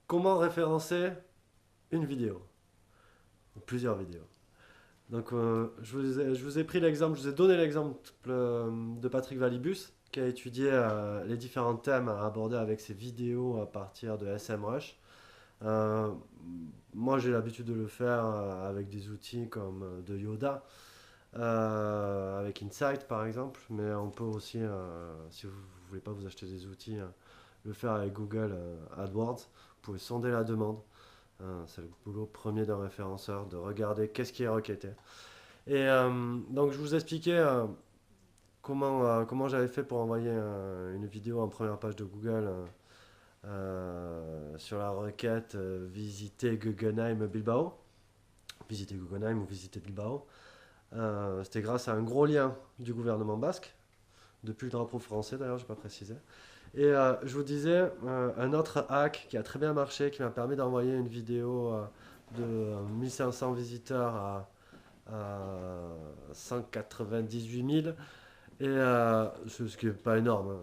comment référencer une vidéo, ou plusieurs vidéos. Donc je vous ai pris l'exemple, je vous ai donné l'exemple de Patrick Valibus qui a étudié les différents thèmes à aborder avec ses vidéos à partir de SEMrush. Euh, Moi j'ai l'habitude de le faire avec des outils comme de Yoda, avec Insight par exemple, mais on peut aussi, si vous ne voulez pas vous acheter des outils, le faire avec Google AdWords. Vous pouvez sonder la demande. C'est le boulot premier d'un référenceur, de regarder qu'est-ce qui est requêté. Et donc je vous expliquais comment j'avais fait pour envoyer une vidéo en première page de Google sur la requête visiter Guggenheim Bilbao. Visiter Guggenheim ou visiter Bilbao. C'était grâce à un gros lien du gouvernement basque, depuis le drapeau français d'ailleurs, je n'ai pas précisé. Et je vous disais, un autre hack qui a très bien marché, qui m'a permis d'envoyer une vidéo de 1500 visiteurs à 198 000. Et ce qui n'est pas énorme, hein.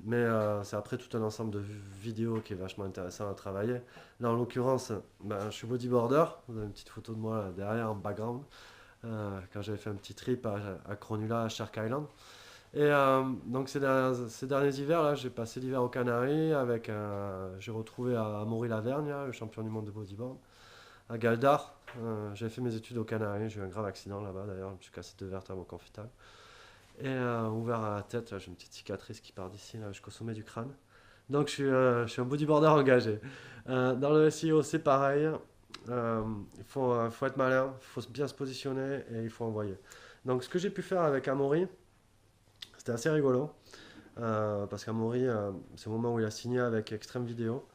Mais c'est après tout un ensemble de vidéos qui est vachement intéressant à travailler. Là, en l'occurrence, je suis bodyboarder. Vous avez une petite photo de moi là, derrière en background. Quand j'avais fait un petit trip à Cronulla, à Shark Island. Et donc ces derniers hivers, là, j'ai passé l'hiver aux Canaries avec j'ai retrouvé à Amaury-Lavergne, le champion du monde de bodyboard, à Galdar. J'avais fait mes études aux Canaries, j'ai eu un grave accident là-bas d'ailleurs, je me suis cassé 2 vertèbres au confétal. Et ouvert à la tête, j'ai une petite cicatrice qui part d'ici là, jusqu'au sommet du crâne. Donc je suis un bodyboarder engagé. Dans le SEO, c'est pareil. Il faut être malin, il faut bien se positionner et il faut envoyer. Donc ce que j'ai pu faire avec Amaury, c'était assez rigolo. Parce qu'Amaury, c'est le moment où il a signé avec Extreme Vidéo.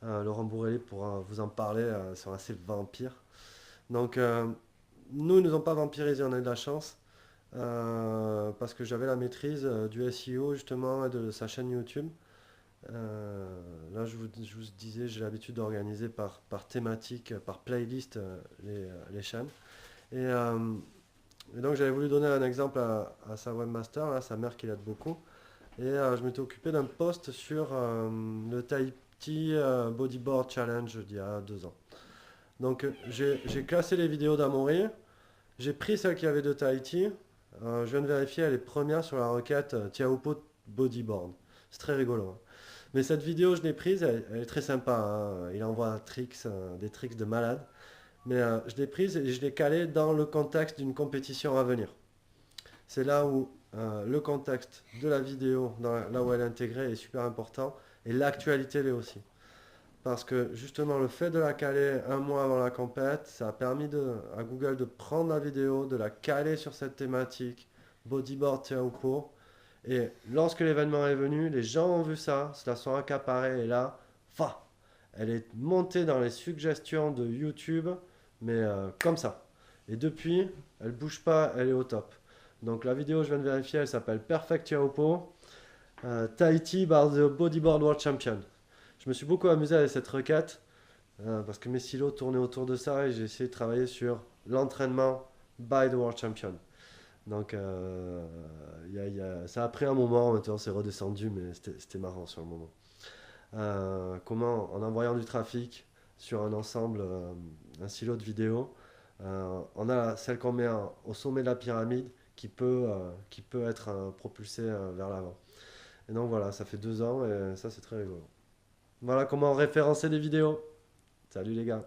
Laurent Bourrelli pourra vous en parler, sont assez vampires. Donc nous, ils nous ont pas vampirisé, on a eu de la chance. Parce que j'avais la maîtrise du SEO justement et de sa chaîne YouTube. Là, je vous disais, j'ai l'habitude d'organiser par thématique, par playlist les chaînes. Et, euh, et donc, j'avais voulu donner un exemple à sa webmaster, là, sa mère qui l'aide beaucoup. Et je m'étais occupé d'un post sur le Tahiti Bodyboard Challenge d'il y a 2 ans. Donc, j'ai classé les vidéos d'Amaury, j'ai pris celle qui avait de Tahiti. Je viens de vérifier, elle est première sur la requête Tiaopo Bodyboard. C'est très rigolo, hein. Mais cette vidéo, je l'ai prise, elle est très sympa, hein. Il envoie des tricks de malade. Mais je l'ai prise et je l'ai calée dans le contexte d'une compétition à venir. C'est là où le contexte de la vidéo, là où elle est intégrée, est super important. Et l'actualité l'est aussi. Parce que justement, le fait de la caler un mois avant la compète, ça a permis à Google de prendre la vidéo, de la caler sur cette thématique, bodyboard Teahupo'o. Et lorsque l'événement est venu, les gens ont vu ça, se la sont accaparés, et là, elle est montée dans les suggestions de YouTube, mais comme ça. Et depuis, elle bouge pas, elle est au top. Donc la vidéo, je viens de vérifier, elle s'appelle Perfect Teahupo'o, Tahiti by the Bodyboard World Champion. Je me suis beaucoup amusé avec cette requête parce que mes silos tournaient autour de ça et j'ai essayé de travailler sur l'entraînement by the World Champion. Donc ça a pris un moment, maintenant c'est redescendu, mais c'était marrant sur le moment. Comment, en envoyant du trafic sur un ensemble, un silo de vidéos, on a celle qu'on met au sommet de la pyramide qui peut être propulsée vers l'avant. Et donc voilà, ça fait 2 ans et ça c'est très rigolo. Voilà comment référencer des vidéos. Salut les gars.